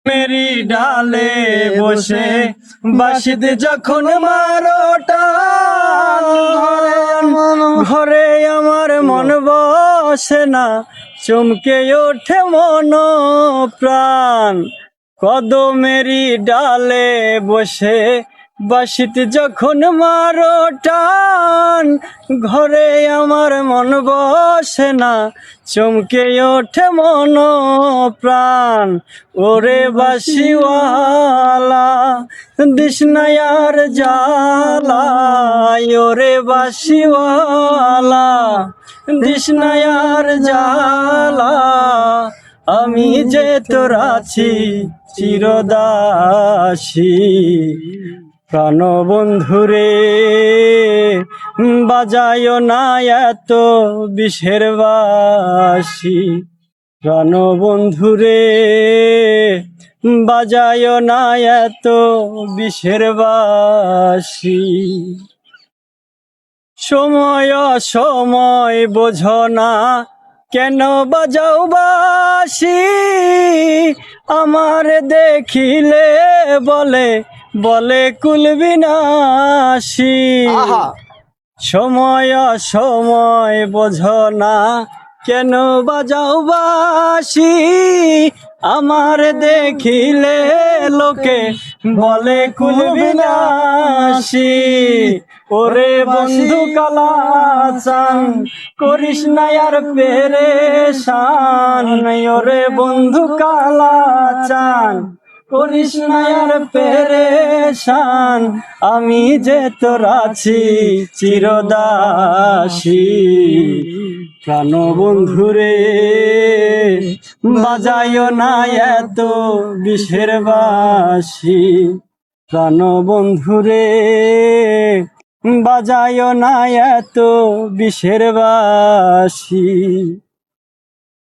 Mary ডালে বসে বাঁশিতে যখন মারো টান, ঘরে আমার মন বসে না, চমকে ওঠে মন প্রাণ। কদমেরি ডালে বসে বাঁশিতে যখন মারো টান, ঘরে আমার মন বসে না, চমকে ওঠে মন প্রাণ। ওরে বাঁশিওয়ালা দিস না আর জ্বালা, ওরে বাঁশিওয়ালা দিস না আর জ্বালা, আমি যে তোর আছি চিরদাসী। প্রাণ বন্ধুরে বাজায় না এত বিষের বাঁশি, প্রাণ বন্ধুরে বাজায় না এত বিষের বাঁশি। সময় অসময় বোঝো না কেন বাজাও বাঁশি, আমার দেখিলে বলে বলে কুলবিনাশী। সময় অসময় বোঝো না কেন বাজাও বাঁশি, আমার দেখিলে লোকে বলে কুলবিনাশী। ওরে বন্ধু কালাচান করিস না আর পেরেশান, ওরে বন্ধু কালাচান করিস না আর পেরেশান, আমি যে তোর আছি চিরদাসী। প্রাণ বন্ধুরে বাজায় না এত বিষের বাঁশি, প্রাণ বন্ধুরে বাজায় না এত বিষের বাঁশি।